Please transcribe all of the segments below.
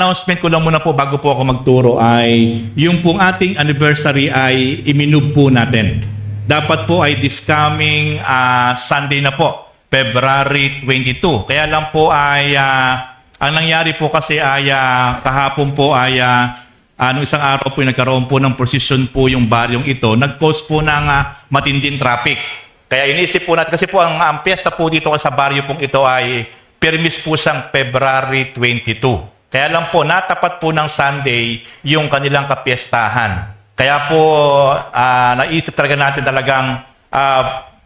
announcement ko lang muna po bago po ako magturo ay yung pong ating anniversary ay iminove po natin. Dapat po ay this coming Sunday na po, February 22. Kaya lang po ay ang nangyari po kasi ay kahapon po ay isang araw po nagkaroon po ng procession po yung baryong ito. Nag-cause po ng matinding traffic. Kaya inisip po natin kasi po ang piyesta po dito sa baryo pong ito ay permis po siyang February 22. Kaya lang po, natapat po ng Sunday yung kanilang kapiestahan. Kaya po, naisip talaga natin talagang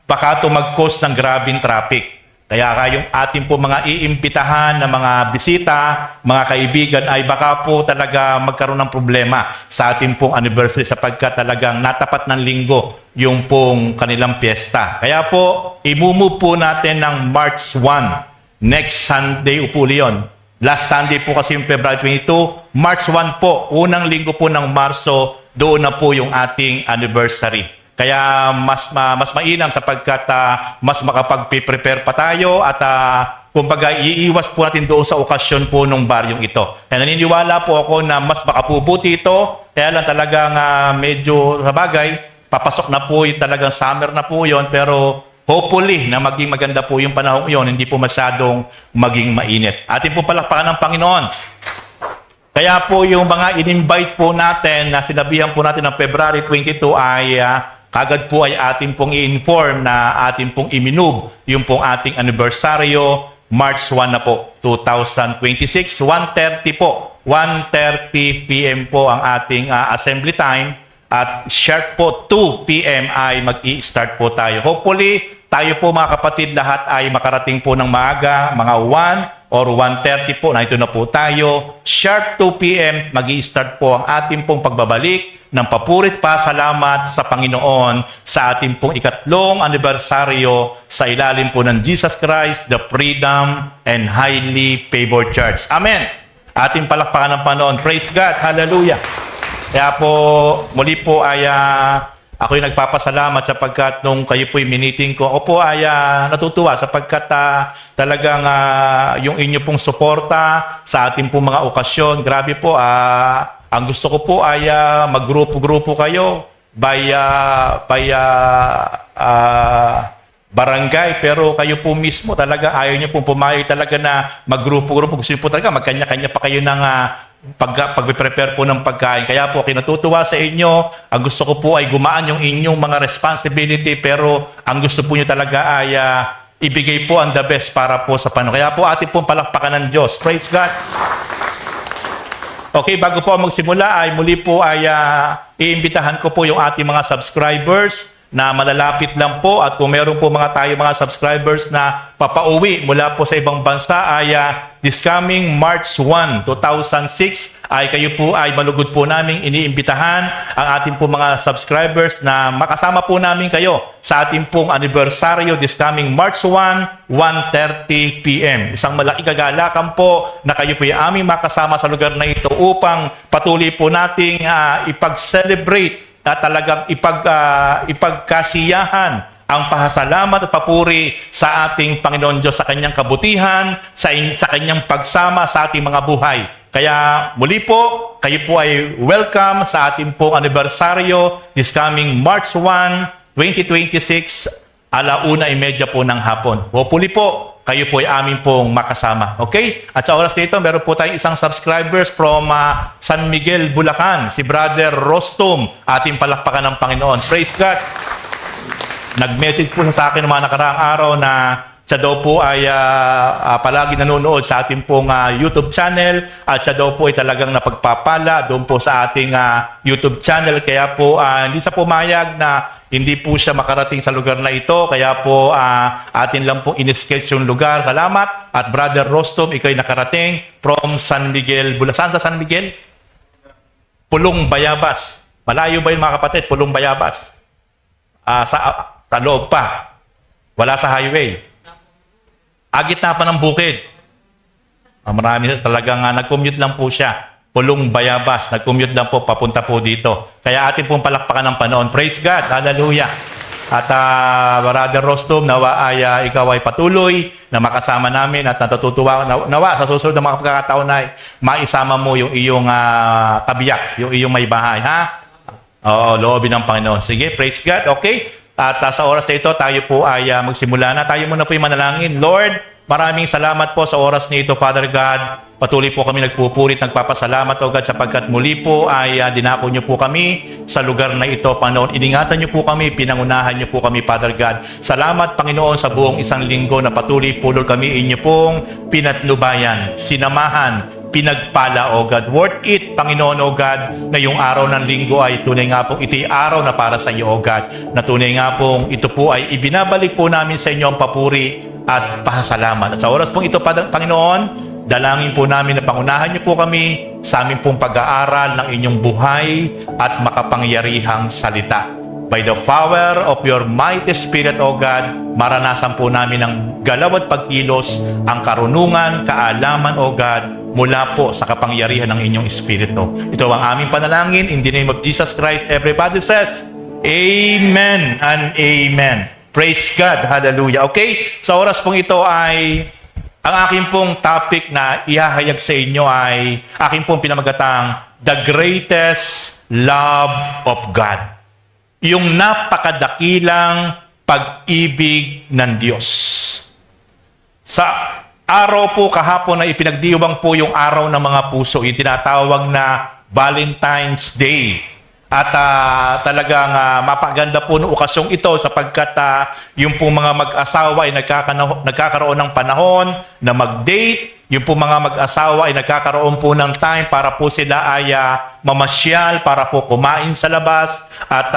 baka ito mag-cause ng grabing traffic. Kaya yung ating po mga iimbitahan na mga bisita, mga kaibigan, ay baka po talaga magkaroon ng problema sa ating pong anniversary sapagkat talagang natapat ng linggo yung pong kanilang piyesta. Kaya po, imumove po natin ng March 1. Next Sunday po yun. Last Sunday po kasi yung February 22. March 1 po, unang linggo po ng Marso, doon na po yung ating anniversary. Kaya mas mainam sapagkat mas makapag-prepare pa tayo at kumbaga iiwas po natin doon sa okasyon po ng baryong ito. Kaya naniniwala po ako na mas makapubuti ito. Kaya lang talagang medyo sa bagay, papasok na po yung talagang summer na po yon, pero hopefully na maging maganda po yung panahon yon, hindi po masyadong maging mainit. Atin po palakpakan ng Panginoon. Kaya po yung mga in-invite po natin na sinabihan po natin ng February 22 ay kagad po ay atin pong i-inform na atin pong iminove yung pong ating anibersaryo, March 1 na po, 2026, 1:30 po. 1:30 p.m. po ang ating assembly time. At sharp po 2 p.m. ay mag-i-start po tayo. Hopefully, tayo po mga kapatid lahat ay makarating po ng maaga, mga 1 or 1:30 po, na ito na po tayo. Sharp 2 p.m. mag-i-start po ang ating pong pagbabalik ng papurit pa salamat sa Panginoon sa ating pong ikatlong anibersaryo sa ilalim po ng Jesus Christ, the Freedom and Highly Favored Church. Amen! Ating palakpakan ng Panginoon. Praise God! Hallelujah! Kaya po, muli po ay ako yung nagpapasalamat sapagkat nung kayo po yung miniting ko, ako po ay natutuwa sapagkat talagang yung inyo pong suporta sa ating pong mga okasyon. Grabe po, ang gusto ko po ay maggrupo-grupo kayo by barangay, pero kayo po mismo talaga ayaw niyo pong pumayag talaga na maggrupo-grupo. Gusto niyo po talaga magkanya-kanya pa kayo ng pag-prepare po ng pagkain. Kaya po kinatutuwa sa inyo. Ang gusto ko po ay gumaan yung inyong mga responsibility, pero ang gusto po niyo talaga ay ibigay po ang the best para po sa Panginoon. Kaya po atin pong palakpakan ng Diyos. Praise God! Okay, bago po magsimula ay muli po ay iimbitahan ko po yung ating mga subscribers na malalapit lang po, at kung meron po tayo mga subscribers na papauwi mula po sa ibang bansa ay this coming March 1, 2006 ay kayo po ay malugod po namin iniimbitahan ang ating po mga subscribers na makasama po namin kayo sa ating pong anibersaryo this coming March 1, 1:30 p.m. Isang malaking kagalakan po na kayo po ay aming makasama sa lugar na ito upang patuloy po nating ipag-celebrate at talagang ipagkasiyahan ang pasasalamat at papuri sa ating Panginoon Diyos sa kanyang kabutihan, sa kanyang pagsama sa ating mga buhay. Kaya muli po, kayo po ay welcome sa ating pong anibersaryo this coming March 1, 2026, 1:30 po ng hapon. Hopefully po, kayo po ay amin pong makasama. Okay? At sa oras nito, meron po tayong isang subscribers from San Miguel, Bulacan, si Brother Rostom. Ating palakpakan ng Panginoon. Praise God! Nag-message po sa akin ng mga nakaraang araw na siya daw po ay palagi nanonood sa ating pong YouTube channel, at siya daw po ay talagang napagpapala doon po sa ating YouTube channel. Kaya po hindi siya pumayag na hindi po siya makarating sa lugar na ito. Kaya po atin lang po in-sketch yung lugar. Salamat. At Brother Rostom, ikaw ay nakarating from San Miguel. Saan sa San Miguel? Pulong Bayabas. Malayo ba yun mga kapatid? Pulong Bayabas. Sa loob pa. Wala sa highway. Gitna pa ng bukid. Marami talagang nag-commute lang po siya. Pulong Bayabas. Nag-commute lang po, papunta po dito. Kaya atin pong palakpakan ng Panginoon. Praise God. Hallelujah. At Brother Rostom, nawa ay ikaw ay patuloy na makasama namin at natutuwa nawa sa susunod na mga pagkakataon ay maisama mo yung iyong kabiyak, yung iyong may bahay, ha? Oo, loobin ng Panginoon. Sige, praise God. Okay? At sa oras na ito, tayo po ay magsimula na. Tayo muna po yung manalangin. Lord, maraming salamat po sa oras na ito, Father God. Patuloy po kami nagpupurit, nagpapasalamat, O God, sapagkat muli po ay dinako niyo po kami sa lugar na ito, Panginoon. Iningatan niyo po kami, pinangunahan niyo po kami, Father God. Salamat, Panginoon, sa buong isang linggo na patuloy po, Lord, kami inyo pong pinatnubayan, sinamahan, pinagpala, O God. Worth it, Panginoon, O God, na yung araw ng linggo ay tunay nga pong ito'y araw na para sa iyo, O God. Na tunay nga pong ito po ay ibinabalik po namin sa inyo ang papuri at pasasalamat. At sa oras pong ito, Panginoon, dalangin po namin na pangunahan niyo po kami sa aming pong pag-aaral ng inyong buhay at makapangyarihang salita. By the power of your mighty Spirit, O God, maranasan po namin ang galaw at pagkilos, ang karunungan, kaalaman, O God, mula po sa kapangyarihan ng inyong Espiritu. Ito ang aming panalangin. In the name of Jesus Christ, everybody says, Amen and Amen. Praise God. Hallelujah. Okay? Sa oras pong ito ay ang aking pong topic na ihahayag sa inyo ay aking pong pinamagatang The Greatest Love of God. Yung napakadakilang pag-ibig ng Diyos. Sa araw po kahapon na ipinagdiwang po yung araw ng mga puso, yung tinatawag na Valentine's Day. At talagang mapaganda po ng okasyong ito sapagkat yung pong mga mag-asawa ay nagkakaroon ng panahon na mag-date. Yung pong mga mag-asawa ay nagkakaroon po ng time para po sila ay mamasyal, para po kumain sa labas. At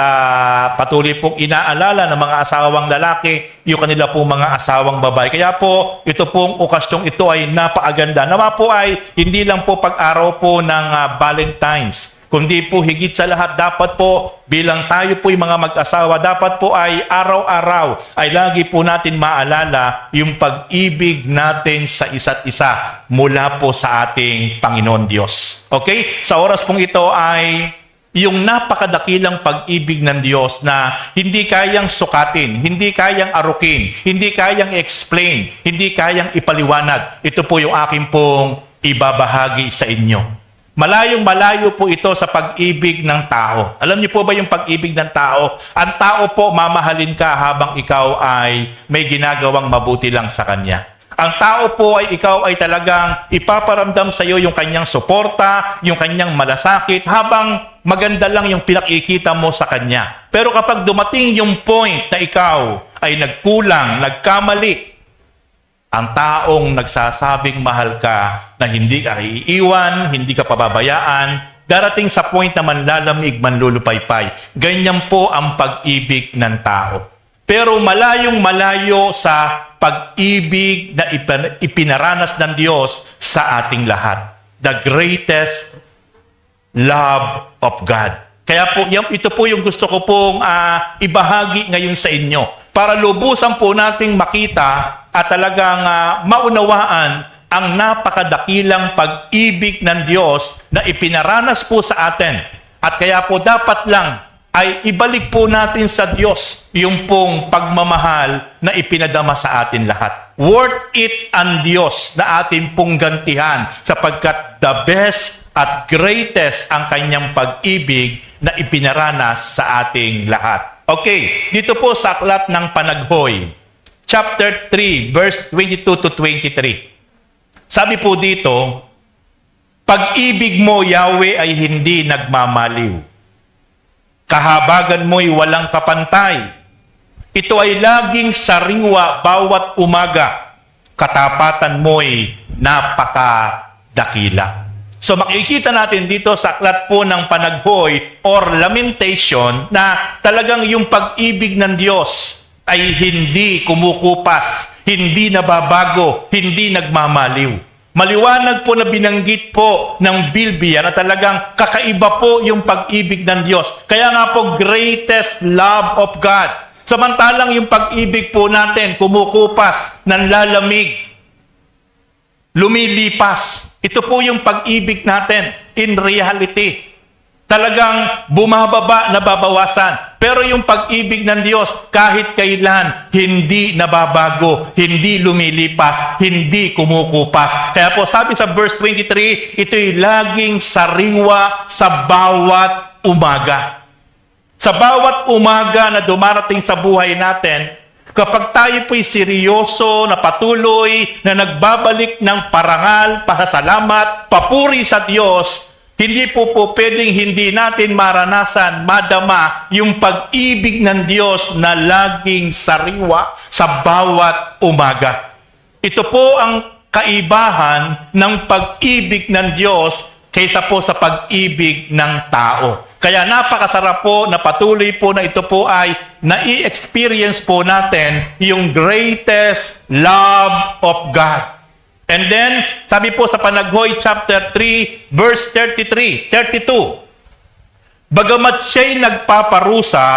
patuloy pong inaalala ng mga asawang lalaki yung kanila pong mga asawang babae. Kaya po ito pong okasyong ito ay napakaganda. Nawa po ay hindi lang po pag-araw po ng Valentine's, kundi po higit sa lahat dapat po bilang tayo po yung mga mag-asawa, dapat po ay araw-araw ay lagi po natin maalala yung pag-ibig natin sa isa't isa mula po sa ating Panginoon Diyos. Okay? Sa oras pong ito ay yung napakadakilang pag-ibig ng Diyos na hindi kayang sukatin, hindi kayang arukin, hindi kayang explain, hindi kayang ipaliwanag. Ito po yung aking pong ibabahagi sa inyo. Malayong-malayo po ito sa pag-ibig ng tao. Alam niyo po ba yung pag-ibig ng tao? Ang tao po, mamahalin ka habang ikaw ay may ginagawang mabuti lang sa kanya. Ang tao po ay ikaw ay talagang ipaparamdam sa iyo yung kanyang suporta, yung kanyang malasakit, habang maganda lang yung pinakikita mo sa kanya. Pero kapag dumating yung point na ikaw ay nagkulang, nagkamali, ang taong nagsasabing mahal ka na hindi ka iiwan, hindi ka pababayaan, darating sa point na manlalamig, manlulupaypay. Ganyan po ang pag-ibig ng tao. Pero malayong-malayo sa pag-ibig na ipinaranas ng Diyos sa ating lahat. The greatest love of God. Kaya po, ito po yung gusto ko pong ibahagi ngayon sa inyo para lubusan po nating makita at talagang maunawaan ang napakadakilang pag-ibig ng Diyos na ipinaranas po sa atin. At kaya po dapat lang ay ibalik po natin sa Diyos yung pong pagmamahal na ipinadama sa atin lahat. Worth it ang Diyos na ating pong gantihan sapagkat the best at greatest ang kanyang pag-ibig na ipinaranas sa ating lahat. Okay, dito po sa aklat ng Panaghoy, chapter 3, verse 22 to 23. Sabi po dito, pag-ibig mo, Yahweh, ay hindi nagmamaliw. Kahabagan mo'y walang kapantay. Ito ay laging sariwa bawat umaga. Katapatan mo'y napakadakila. So makikita natin dito sa aklat po ng Panaghoy or Lamentation na talagang yung pag-ibig ng Diyos ay hindi kumukupas, hindi nababago, hindi nagmamaliw. Maliwanag po na binanggit po ng Bilbia na talagang kakaiba po yung pag-ibig ng Diyos. Kaya nga po, greatest love of God. Samantalang yung pag-ibig po natin, kumukupas, nanlalamig, lumilipas. Ito po yung pag-ibig natin in reality. Talagang bumababa, nababawasan. Pero yung pag-ibig ng Diyos, kahit kailan, hindi nababago, hindi lumilipas, hindi kumukupas. Kaya po sabi sa verse 23, ito'y laging sariwa sa bawat umaga. Sa bawat umaga na dumarating sa buhay natin, kapag tayo po'y seryoso na patuloy na nagbabalik ng parangal, pasasalamat, papuri sa Diyos, hindi po pwedeng hindi natin maranasan, madama yung pag-ibig ng Diyos na laging sariwa sa bawat umaga. Ito po ang kaibahan ng pag-ibig ng Diyos kaysa po sa pag-ibig ng tao. Kaya napakasarap po na patuloy po na ito po ay na-i-experience po natin yung greatest love of God. And then, sabi po sa Panaghoy chapter 3, verse 32, bagamat siya'y nagpaparusa,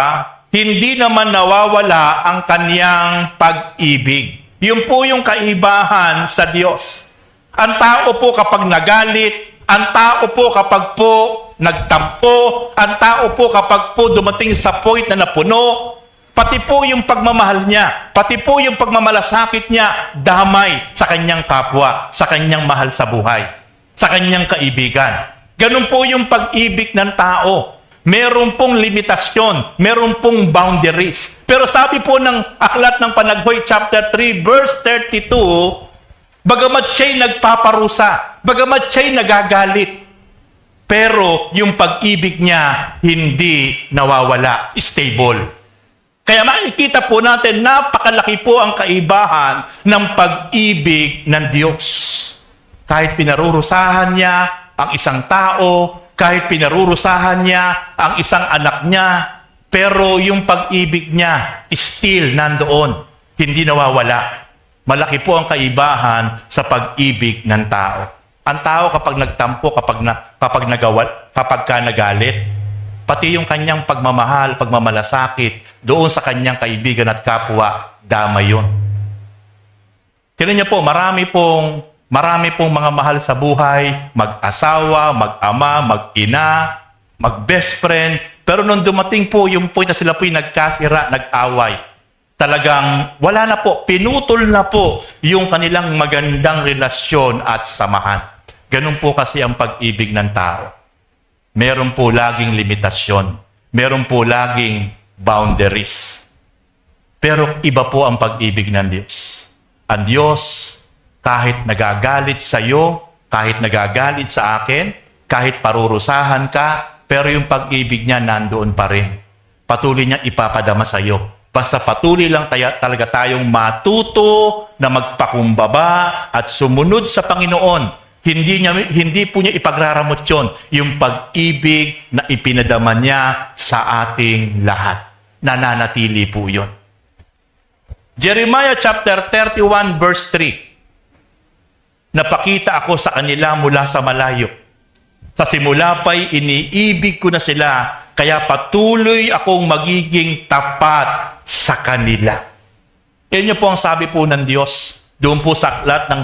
hindi naman nawawala ang kaniyang pag-ibig. Yun po yung kaibahan sa Diyos. Ang tao po kapag nagalit, ang tao po kapag po nagtampo, ang tao po kapag po dumating sa point na napuno, pati po yung pagmamahal niya, pati po yung pagmamalasakit niya, damay sa kanyang kapwa, sa kanyang mahal sa buhay, sa kanyang kaibigan. Ganun po yung pag-ibig ng tao. Meron pong limitasyon, meron pong boundaries. Pero sabi po ng aklat ng Panaghoy chapter 3, verse 32, bagamat siya'y nagpaparusa, bagamat siya'y nagagalit, pero yung pag-ibig niya hindi nawawala, stable. Kaya makikita po natin, napakalaki po ang kaibahan ng pag-ibig ng Diyos. Kahit pinarurusahan niya ang isang tao, kahit pinarurusahan niya ang isang anak niya, pero yung pag-ibig niya still nandoon, hindi nawawala. Malaki po ang kaibahan sa pag-ibig ng tao. Ang tao kapag nagtampo, kapag ka nagalit, pati yung kanyang pagmamahal, pagmamalasakit doon sa kanyang kaibigan at kapwa, damay yun. Tignan niyo po, marami pong mga mahal sa buhay, mag-asawa, mag-ama, mag-ina, mag-best friend, pero nung dumating po yung point na sila po'y nagkasira, nag-away, talagang wala na po, pinutol na po yung kanilang magandang relasyon at samahan. Ganun po kasi ang pag-ibig ng tao. Meron po laging limitasyon. Meron po laging boundaries. Pero iba po ang pag-ibig ng Diyos. Ang Diyos, kahit nagagalit sa iyo, kahit nagagalit sa akin, kahit parurusahan ka, pero yung pag-ibig niya nandoon pa rin. Patuloy niya ipapadama sa iyo. Basta patuloy lang talaga tayong matuto na magpakumbaba at sumunod sa Panginoon. Hindi po niya ipagraramot yun, yung pag-ibig na ipinadama niya sa ating lahat. Nananatili po yun. Jeremiah chapter 31 verse 3. Napakita ako sa kanila mula sa malayo. Sa simula pa'y iniibig ko na sila, kaya patuloy akong magiging tapat sa kanila. Yan po ang sabi po ng Diyos doon po sa aklat ng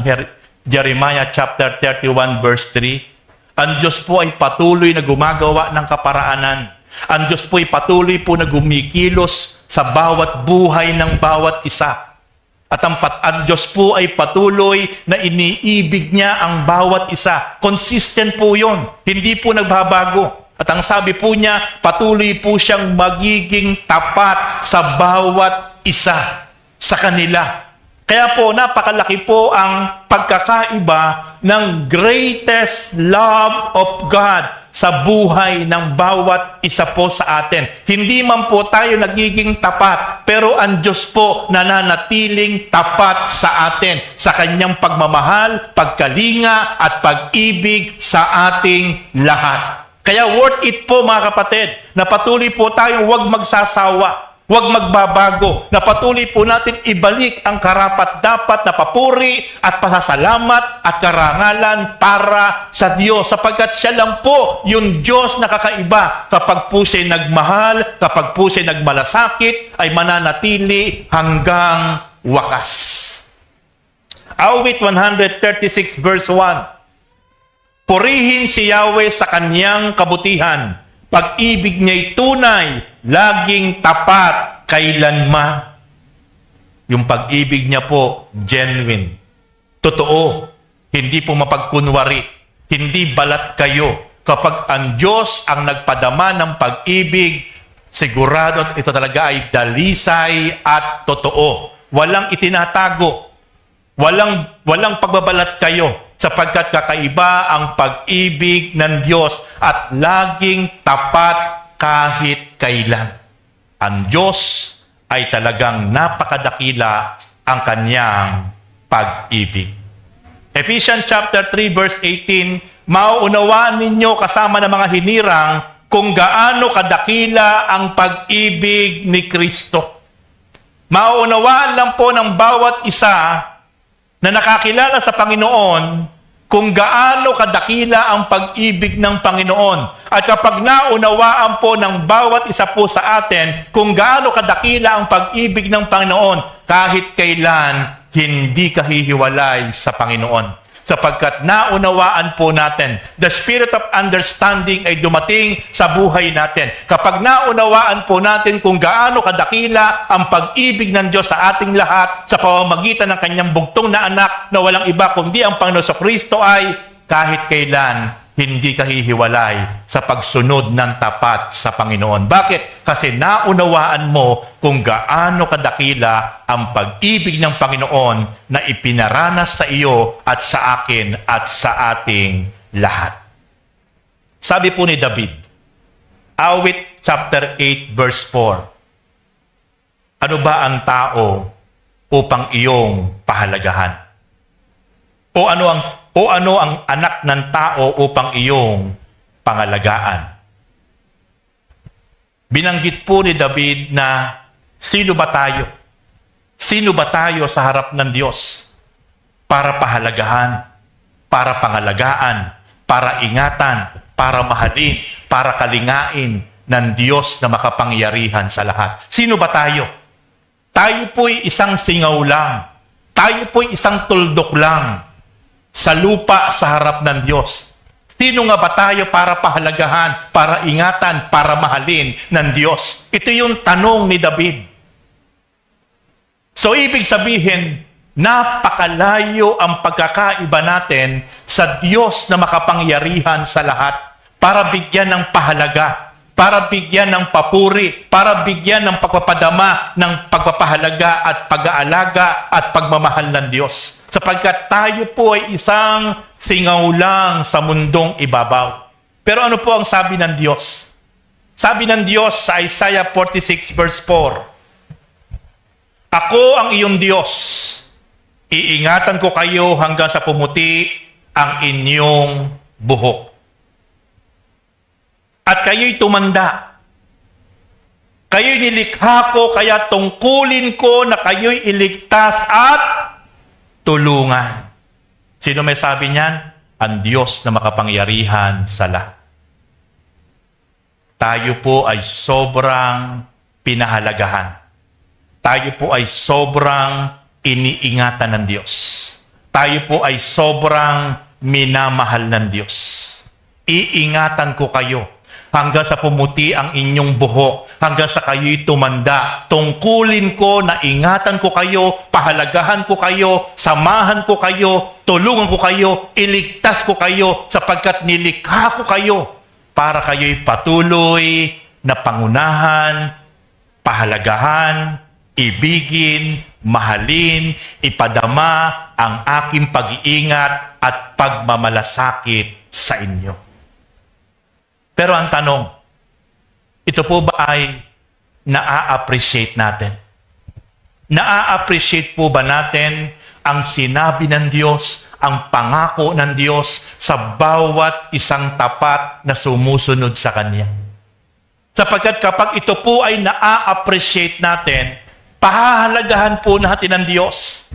Jeremiah chapter 31 verse 3. Ang Diyos po ay patuloy na gumagawa ng kaparaanan. Ang Diyos po ay patuloy po na gumikilos sa bawat buhay ng bawat isa. At ang Diyos po ay patuloy na iniibig niya ang bawat isa. Consistent po yun. Hindi po nagbabago. At ang sabi po niya, patuloy po siyang magiging tapat sa bawat isa sa kanila. Kaya po, napakalaki po ang pagkakaiba ng greatest love of God sa buhay ng bawat isa po sa atin. Hindi man po tayo nagiging tapat, pero ang Diyos po nananatiling tapat sa atin sa kanyang pagmamahal, pagkalinga at pag-ibig sa ating lahat. Kaya worth it po mga kapatid, na patuloy po tayong huwag magsasawa. Huwag magbabago, na patuloy po natin ibalik ang karapat-dapat na papuri at pasasalamat at karangalan para sa Diyos. Sapagkat siya lang po yung Diyos na kakaiba. Kapag po siya'y nagmahal, kapag po siya'y nagmalasakit, ay mananatili hanggang wakas. Awit 136 verse 1. Purihin si Yahweh sa kanyang kabutihan. Pag-ibig niya'y tunay, laging tapat, kailanman. Yung pag-ibig niya po, genuine. Totoo. Hindi po mapagkunwari. Hindi balat kayo. Kapag ang Diyos ang nagpadama ng pag-ibig, sigurado ito talaga ay dalisay at totoo. Walang itinatago. Walang pagbabalat kayo sapagkat kakaiba ang pag-ibig ng Diyos at laging tapat kahit kailan. Ang Diyos ay talagang napakadakila ang kanyang pag-ibig. Ephesians chapter 3 verse 18, mauunawaan ninyo kasama ng mga hinirang kung gaano kadakila ang pag-ibig ni Kristo. Mauunawaan lang po ng bawat isa na nakakilala sa Panginoon kung gaano kadakila ang pag-ibig ng Panginoon. At kapag naunawaan po ng bawat isa po sa atin kung gaano kadakila ang pag-ibig ng Panginoon, kahit kailan hindi kahihiwalay sa Panginoon. Sapagkat naunawaan po natin, the spirit of understanding ay dumating sa buhay natin. Kapag naunawaan po natin kung gaano kadakila ang pag-ibig ng Diyos sa ating lahat sa pamamagitan ng kanyang bugtong na anak na walang iba kundi ang Panginoon Kristo ay kahit kailan hindi kahihiwalay sa pagsunod ng tapat sa Panginoon. Bakit? Kasi naunawaan mo kung gaano kadakila ang pag-ibig ng Panginoon na ipinaranas sa iyo at sa akin at sa ating lahat. Sabi po ni David, awit chapter 8 verse 4, ano ba ang tao upang iyong pahalagahan? O ano ang anak ng tao upang iyong pangalagaan? Binanggit po ni David na sino ba tayo? Sino ba tayo sa harap ng Diyos? Para pahalagahan, para pangalagaan, para ingatan, para mahalin, para kalingain ng Diyos na makapangyarihan sa lahat. Sino ba tayo? Tayo po'y isang singaw lang. Tayo po'y isang tuldok lang sa lupa sa harap ng Diyos. Sino nga ba tayo para pahalagahan, para ingatan, para mahalin ng Diyos? Ito yung tanong ni David. So, ibig sabihin, napakalayo ang pagkakaiba natin sa Diyos na makapangyarihan sa lahat para bigyan ng pahalaga, para bigyan ng papuri, para bigyan ng pagpapadama ng pagpapahalaga at pag-aalaga at pagmamahal ng Diyos. Sapagkat tayo po ay isang singaw lang sa mundong ibabaw. Pero ano po ang sabi ng Diyos? Sabi ng Diyos sa Isaiah 46 verse 4, ako ang iyong Diyos. Iingatan ko kayo hanggang sa pumuti ang inyong buhok. At kayo'y tumanda. Kayo'y nilikha ko, kaya tungkulin ko na kayo'y iligtas at tulungan. Sino may sabi niyan? Ang Diyos na makapangyarihan sa lahat. Tayo po ay sobrang pinahalagahan. Tayo po ay sobrang iniingatan ng Diyos. Tayo po ay sobrang minamahal ng Diyos. Iingatan ko kayo hanggang sa pumuti ang inyong buhok, hanggang sa kayo'y tumanda. Tungkulin ko na ingatan ko kayo, pahalagahan ko kayo, samahan ko kayo, tulungan ko kayo, iligtas ko kayo, sapagkat nilikha ko kayo para kayo'y patuloy na pangunahan, pahalagahan, ibigin, mahalin, ipadama ang aking pag-iingat at pagmamalasakit sa inyo. Pero ang tanong, ito po ba ay naa-appreciate natin? Naa-appreciate po ba natin ang sinabi ng Diyos, ang pangako ng Diyos sa bawat isang tapat na sumusunod sa Kanya? Sapagkat kapag ito po ay naa-appreciate natin, pahahalagahan po natin ng Diyos.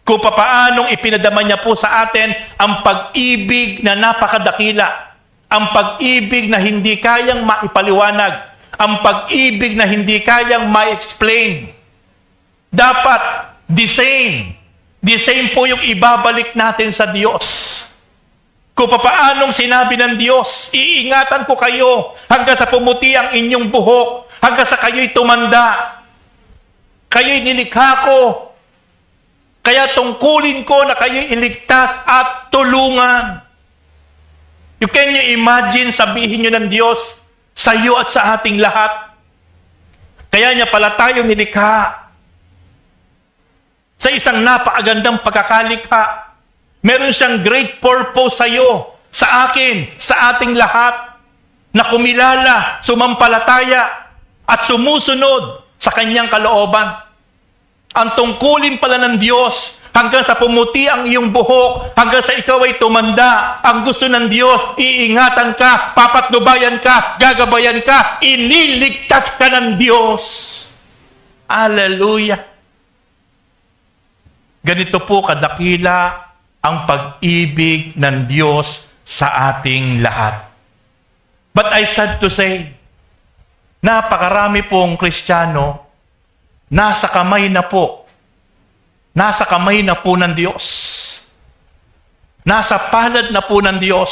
Kung papaanong ipinadama niya po sa atin ang pag-ibig na napakadakila, ang pag-ibig na hindi kayang maipaliwanag, ang pag-ibig na hindi kayang ma-explain. Dapat the same po yung ibabalik natin sa Diyos. Kung papaanong sinabi ng Diyos, iingatan ko kayo hanggang sa pumuti ang inyong buhok, hanggang sa kayo'y tumanda. Kayo'y nilikha ko. Kaya tungkulin ko na kayo'y iligtas at tulungan. Can you imagine, sabihin nyo ng Diyos sa iyo at sa ating lahat? Kaya niya pala tayo nilikha. Sa isang napakagandang pagkakalikha, meron siyang great purpose sa iyo, sa akin, sa ating lahat, na kumilala, sumampalataya, at sumusunod sa kanyang kalooban. Ang tungkulin pala ng Diyos, hanggang sa pumuti ang iyong buhok, hanggang sa ikaw ay tumanda, ang gusto ng Diyos, iingatan ka, papatnubayan ka, gagabayan ka, ililigtas ka ng Diyos. Hallelujah! Ganito po kadakila ang pag-ibig ng Diyos sa ating lahat. But I sad to say, napakarami pong Kristiyano, nasa kamay na po ng Diyos. Nasa palad na po ng Diyos,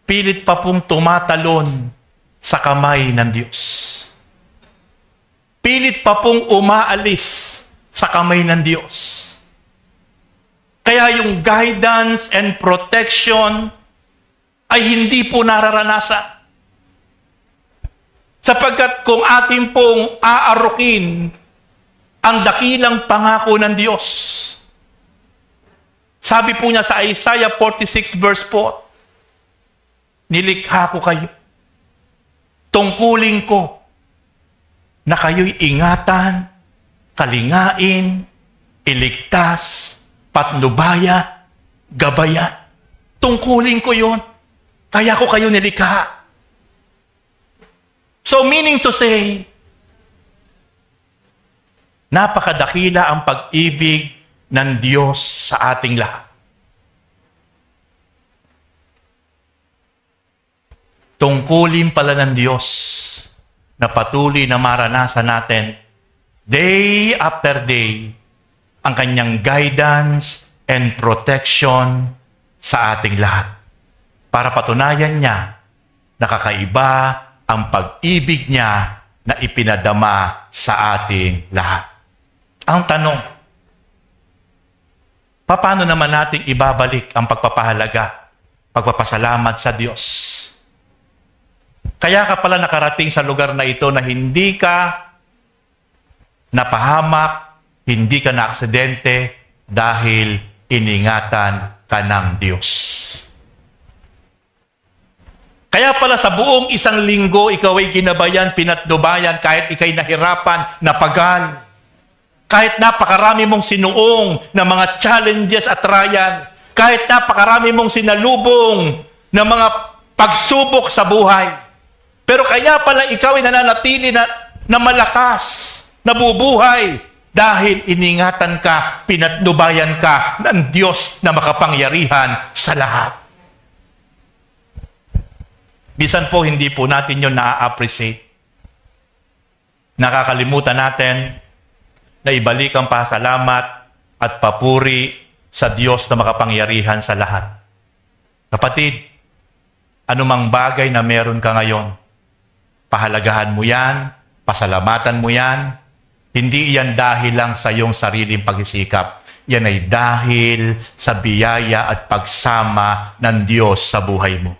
pilit pa pong tumatalon sa kamay ng Diyos. Pilit pa pong umaalis sa kamay ng Diyos. Kaya yung guidance and protection ay hindi po nararanasan. Sapagkat kung atin pong aarukin ang dakilang pangako ng Diyos, sabi po niya sa Isaiah 46 verse 4, nilikha ko kayo. Tungkulin ko na kayo'y ingatan, kalingain, iligtas, patnubaya, gabaya. Tungkulin ko yon. Kaya ko kayo nilikha. So meaning to say, napakadakila ang pag-ibig ng Diyos sa ating lahat. Tungkulin pala ng Diyos na patuloy na maranasan natin day after day ang kanyang guidance and protection sa ating lahat. Para patunayan niya na kakaiba ang pag-ibig niya na ipinadama sa ating lahat. Ang tanong, paano naman natin ibabalik ang pagpapahalaga, pagpapasalamat sa Diyos? Kaya ka pala nakarating sa lugar na ito na hindi ka napahamak, hindi ka na-aksidente dahil iningatan ka ng Diyos. Kaya pala sa buong isang linggo, ikaw ay ginabayan, pinatnubayan, kahit ikay nahirapan, napagal. Kahit napakarami mong sinuong na mga challenges at trial, kahit napakarami mong sinalubong na mga pagsubok sa buhay. Pero kaya pala ikaw ay nananatili na malakas, nabubuhay, dahil iningatan ka, pinatnubayan ka ng Diyos na makapangyarihan sa lahat. Bisan po hindi po natin yun na-appreciate. Nakakalimutan natin na ibalik ang pasalamat at papuri sa Diyos na makapangyarihan sa lahat. Kapatid, anumang bagay na meron ka ngayon, pahalagahan mo yan, pasalamatan mo yan. Hindi iyan dahil lang sa iyong sariling pagsisikap. Yan ay dahil sa biyaya at pagsama ng Diyos sa buhay mo.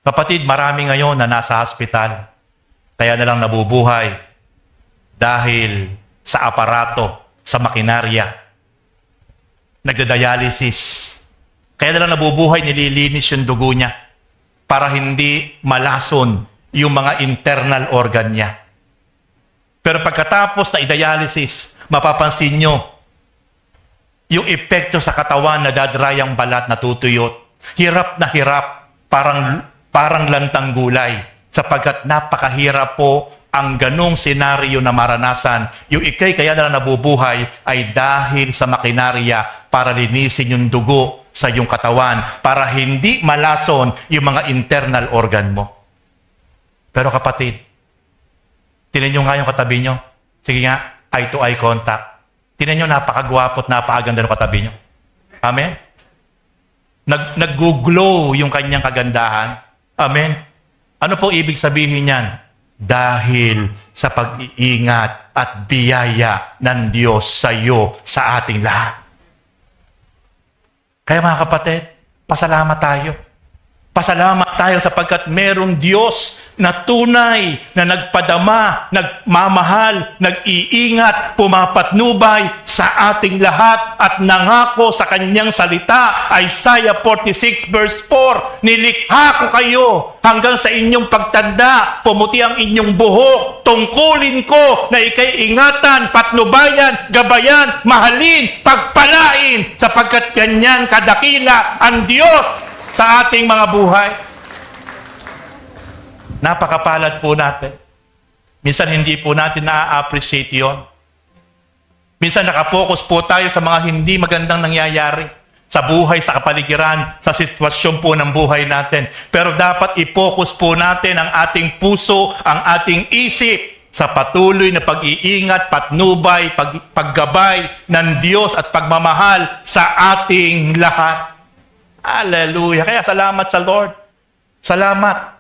Kapatid, marami ngayon na nasa hospital, kaya na lang nabubuhay dahil sa aparato, sa makinarya. Nagda-dialysis. Kaya na lang nabubuhay, nililinis yung dugo niya para hindi malason yung mga internal organ niya. Pero pagkatapos na i-dialysis, mapapansin nyo yung epekto sa katawan na dadry ang balat, natutuyot. Hirap na hirap, parang lantang gulay. Sapagkat napakahirap po ang ganong senaryo na maranasan. Yung ikay kaya na nabubuhay ay dahil sa makinarya para linisin yung dugo sa iyong katawan, para hindi malason yung mga internal organ mo. Pero kapatid, tinan nyo nga yung katabi nyo. Sige nga, eye-to-eye contact. Tinan nyo, napakagwapo at napakaganda ng katabi nyo. Amen? Nag-glow yung kanyang kagandahan. Amen. Ano po ibig sabihin niyan? Dahil sa pag-iingat at biyaya ng Diyos sa iyo, sa ating lahat. Kaya mga kapatid, pasalamat tayo. Pasalamat tayo sapagkat merong Diyos na tunay, na nagpadama, nagmamahal, nag-iingat, pumapatnubay sa ating lahat at nangako sa kanyang salita. Isaiah 46 verse 4, nilikha ko kayo hanggang sa inyong pagtanda, pumuti ang inyong buhok, tungkulin ko na ikay ingatan, patnubayan, gabayan, mahalin, pagpalain, sapagkat ganyan kadakila ang Diyos sa ating mga buhay. Napakapalad po natin. Minsan hindi po natin na-appreciate yon. Minsan nakapokus po tayo sa mga hindi magandang nangyayari sa buhay, sa kapaligiran, sa sitwasyon po ng buhay natin. Pero dapat i-focus po natin ang ating puso, ang ating isip sa patuloy na pag-iingat, patnubay, paggabay ng Diyos at pagmamahal sa ating lahat. Hallelujah. Kaya salamat sa Lord. Salamat.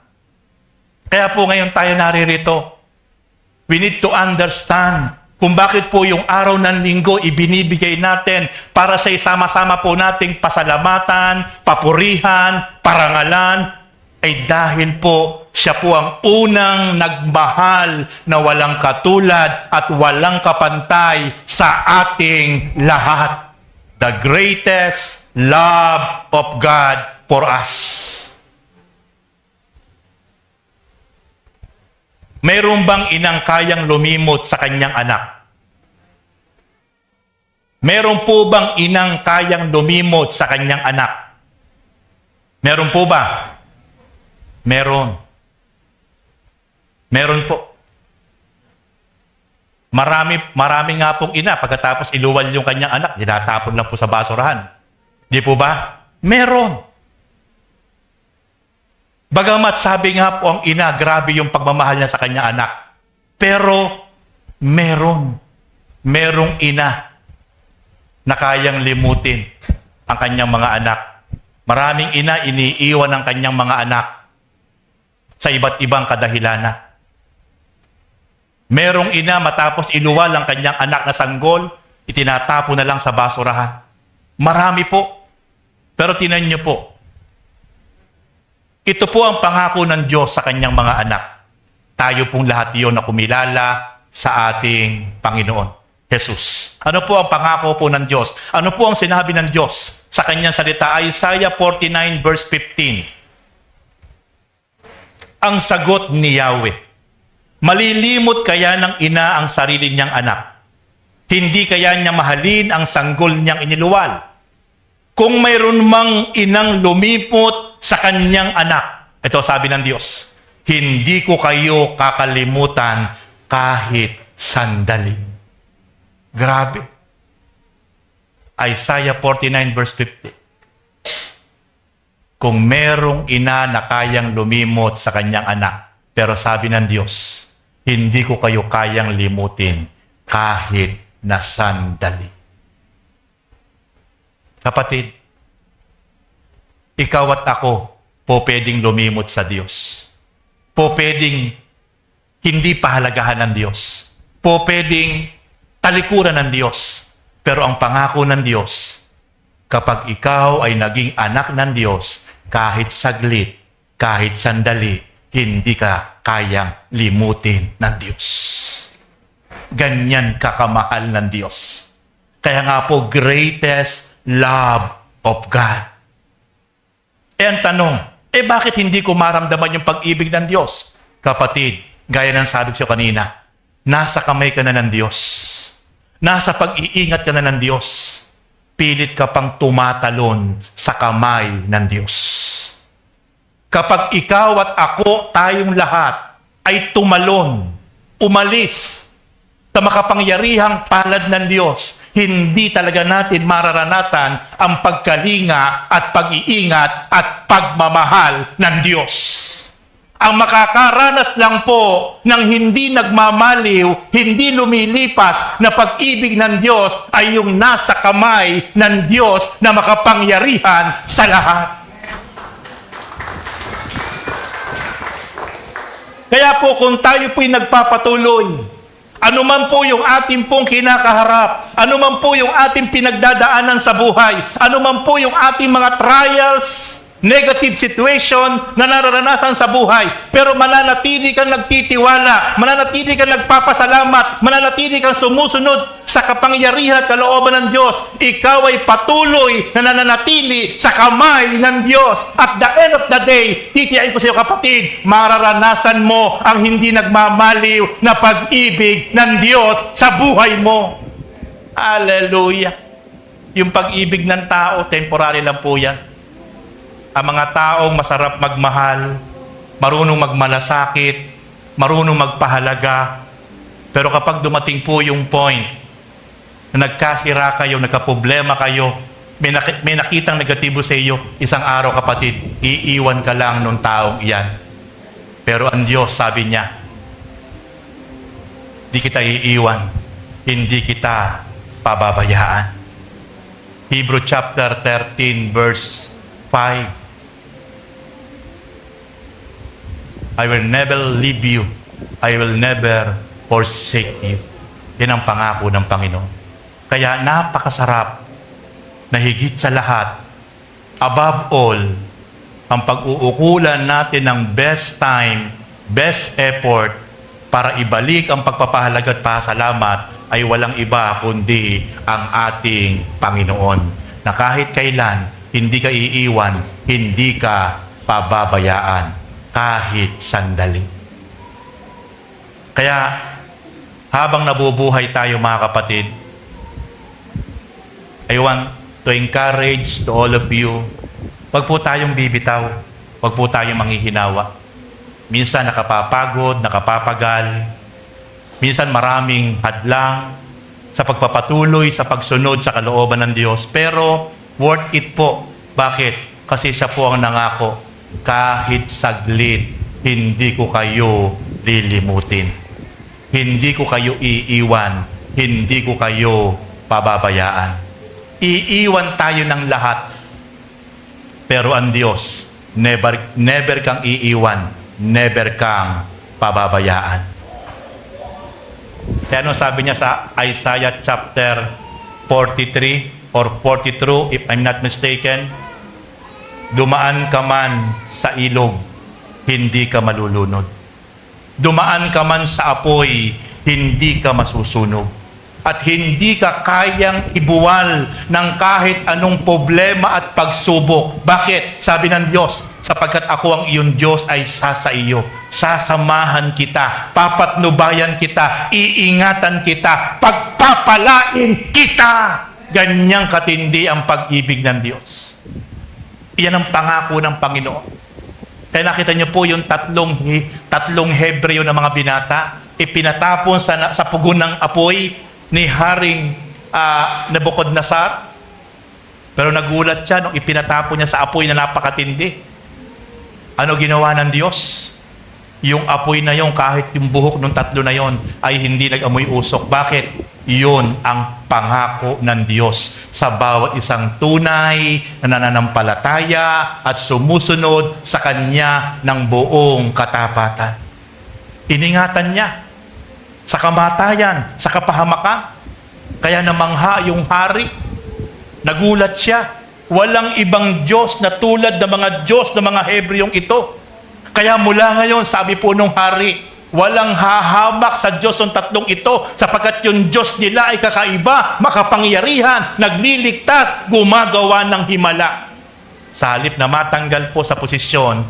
Kaya po ngayon tayo naririto. We need to understand kung bakit po yung araw ng linggo ibinibigay natin para sa isama-sama po nating pasalamatan, papurihan, parangalan, ay dahil po siya po ang unang nagmahal na walang katulad at walang kapantay sa ating lahat. The greatest love of God for us. Mayroon bang inang kayang lumimot sa kanyang anak? Mayroon po bang inang kayang lumimot sa kanyang anak? Meron po ba? Meron. Meron po. Marami nga pong ina, pagkatapos iluwal yung kanyang anak, dinatapon lang po sa basurahan. Di po ba? Meron. Bagamat sabi nga po ang ina, grabe yung pagmamahal niya sa kanyang anak. Pero, merong ina na kayang limutin ang kanyang mga anak. Maraming ina iniiwan ang kanyang mga anak sa iba't ibang kadahilanan. Merong ina matapos iluwal ang kanyang anak na sanggol, itinatapo na lang sa basurahan. Marami po. Pero tinan niyo po, ito po ang pangako ng Diyos sa kanyang mga anak. Tayo pong lahat iyon na kumilala sa ating Panginoon, Jesus. Ano po ang pangako po ng Diyos? Ano po ang sinabi ng Diyos sa kanyang salita? Isaiah 49 verse 15. Ang sagot ni Yahweh, malilimot kaya ng ina ang sarili niyang anak? Hindi kaya niya mahalin ang sanggol niyang iniluwal? Kung mayroon mang inang lumipot sa kanyang anak, ito sabi ng Diyos, hindi ko kayo kakalimutan kahit sandali. Grabe. Isaiah 49 verse 50. Kung merong ina na kayang lumimot sa kanyang anak, pero sabi ng Diyos, hindi ko kayo kayang limutin kahit na sandali. Kapatid, ikaw at ako po pwedeng lumimot sa Diyos. Po pwedeng hindi pahalagahan ng Diyos. Po pwedeng talikuran ng Diyos. Pero ang pangako ng Diyos, kapag ikaw ay naging anak ng Diyos, kahit saglit, kahit sandali, hindi ka kayang limutin ng Diyos. Ganyan kakamahal ng Diyos. Kaya nga po, greatest love of God. Ang tanong, bakit hindi ko maramdaman yung pag-ibig ng Diyos? Kapatid, gaya ng sabi ko kanina, nasa kamay ka na ng Diyos. Nasa pag-iingat ka na ng Diyos. Pilit ka pang tumatalon sa kamay ng Diyos. Kapag ikaw at ako, tayong lahat, ay tumalon, umalis sa makapangyarihang palad ng Diyos, hindi talaga natin mararanasan ang pagkalinga at pag-iingat at pagmamahal ng Diyos. Ang makakaranas lang po ng hindi nagmamaliw, hindi lumilipas na pag-ibig ng Diyos ay yung nasa kamay ng Diyos na makapangyarihan sa lahat. Kaya po kung tayo po'y nagpapatuloy, anuman po yung ating pong kinakaharap, anuman po yung ating pinagdadaanan sa buhay, anuman po yung ating mga trials, negative situation na nararanasan sa buhay, pero mananatili kang nagtitiwala, mananatili kang nagpapasalamat, mananatili kang sumusunod sa kapangyarihan at kalooban ng Diyos, ikaw ay patuloy na nananatili sa kamay ng Diyos. At the end of the day, titiyain ko sa iyo kapatid, mararanasan mo ang hindi nagmamaliw na pag-ibig ng Diyos sa buhay mo. Hallelujah! Yung pag-ibig ng tao, temporary lang po yan. Ang mga taong masarap magmahal, marunong magmalasakit, marunong magpahalaga. Pero kapag dumating po yung point na nagkasira kayo, nagkaproblema kayo, may nakitang negatibo sa iyo, isang araw kapatid, iiwan ka lang nung taong iyan. Pero ang Diyos, sabi niya, di kita iiwan, hindi kita pababayaan. Hebrew chapter 13 verse 5. I will never leave you. I will never forsake you. Yan ang pangako ng Panginoon. Kaya napakasarap na higit sa lahat, above all, ang pag-uukulan natin ng best time, best effort para ibalik ang pagpapahalaga at pasalamat ay walang iba kundi ang ating Panginoon. Na kahit kailan, hindi ka iiwan, hindi ka pababayaan. Kahit sandali. Kaya, habang nabubuhay tayo mga kapatid, I want to encourage to all of you, wag po tayong bibitaw, wag po tayong manghihinawa. Minsan nakapapagod, nakapapagal, minsan maraming hadlang sa pagpapatuloy, sa pagsunod sa kalooban ng Diyos. Pero, worth it po. Bakit? Kasi siya po ang nangako, kahit saglit, hindi ko kayo lilimutin. Hindi ko kayo iiwan. Hindi ko kayo pababayaan. Iiwan tayo ng lahat. Pero ang Diyos, never kang iiwan. Never kang pababayaan. Kaya ano sabi niya sa Isaiah chapter 43 or 42, if I'm not mistaken, dumaan ka man sa ilog, hindi ka malulunod. Dumaan ka man sa apoy, hindi ka masusunog. At hindi ka kayang ibuwal ng kahit anong problema at pagsubok. Bakit? Sabi ng Diyos, sapagkat ako ang iyong Diyos ay sa iyo. Sasamahan kita, papatnubayan kita, iingatan kita, pagpapalain kita. Ganyang katindi ang pag-ibig ng Diyos. Iyan ang pangako ng Panginoon. Kaya nakita niyo po yung tatlong Hebreo na mga binata, ipinatapon sa pugon ng apoy ni Haring Nebuchadnezzar. Pero nagulat siya nung ipinatapon niya sa apoy na napakatindi. Ano ginawa ng Diyos? Yung apoy na yon, kahit yung buhok ng tatlo na yon, ay hindi nag-amoy usok. Bakit? Yun ang pangako ng Diyos sa bawat isang tunay na nananampalataya at sumusunod sa Kanya ng buong katapatan. Iningatan niya sa kamatayan, sa kapahamakan. Kaya namangha yung hari. Nagulat siya. Walang ibang Diyos na tulad ng mga Diyos ng mga Hebreong ito. Kaya mula ngayon, sabi po nung hari, walang hahamak sa Diyos ng tatlong ito sapagkat yung Diyos nila ay kakaiba, makapangyarihan, nagliligtas, gumagawa ng himala. Sa halip na matanggal po sa posisyon,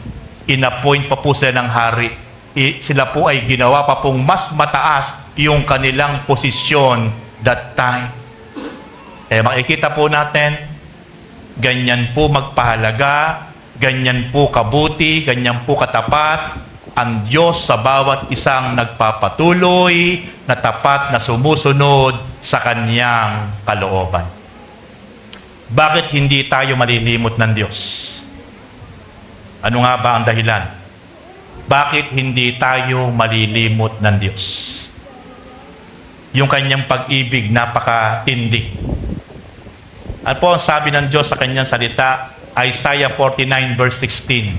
inappoint pa po sila ng hari. Sila po ay ginawa pa pong mas mataas yung kanilang posisyon that time. Makikita po natin, ganyan po magpahalaga, ganyan po kabuti, ganyan po katapat ang Diyos sa bawat isang nagpapatuloy na tapat na sumusunod sa Kanyang kalooban. Bakit hindi tayo malilimot ng Diyos? Ano nga ba ang dahilan? bakit hindi tayo malilimot ng Diyos? Yung kanyang pag-ibig napakatindi. At po ang sabi ng Diyos sa kanyang salita, Isaiah 49 verse 16.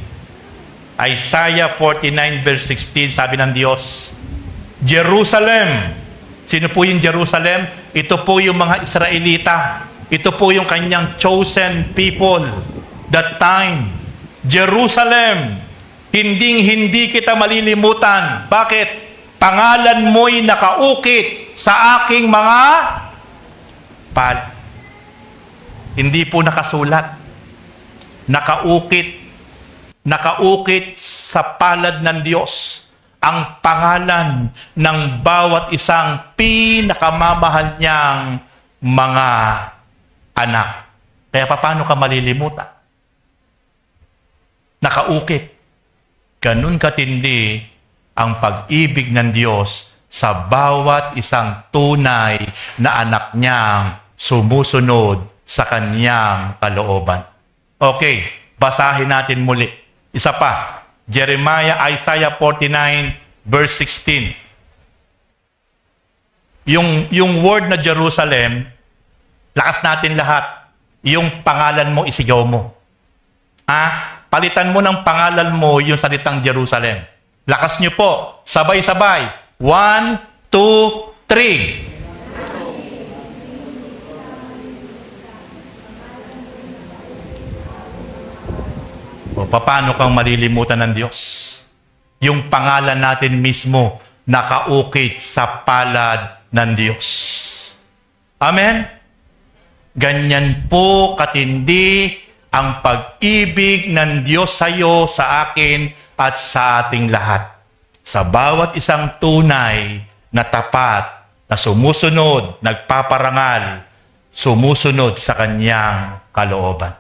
Isaiah 49 verse 16, sabi ng Diyos, Jerusalem. Sino po yung Jerusalem? Ito po yung mga Israelita. Ito po yung kanyang chosen people. That time, Jerusalem, hindi kita malilimutan. Bakit? Pangalan mo'y nakaukit sa aking mga palad. Hindi po nakasulat. Nakaukit sa palad ng Diyos ang pangalan ng bawat isang pinakamamahal niyang mga anak. Kaya paano ka malilimutan? Nakaukit. Ganun katindi ang pag-ibig ng Diyos sa bawat isang tunay na anak niyang sumusunod sa kanyang kalooban. Okay, basahin natin muli. Isa pa, Isaiah 49 verse 16. Yung word na Jerusalem, lakas natin lahat. Yung pangalan mo, isigaw mo. Palitan mo ng pangalan mo yung salitang Jerusalem. Lakas nyo po. Sabay-sabay. 1, 2, 3. O, paano kang malilimutan ng Diyos? Yung pangalan natin mismo nakaukit sa palad ng Diyos. Amen? Ganyan po katindi ang pag-ibig ng Diyos sa iyo, sa akin, at sa ating lahat. Sa bawat isang tunay na tapat, na sumusunod, nagpaparangal, sumusunod sa kanyang kalooban.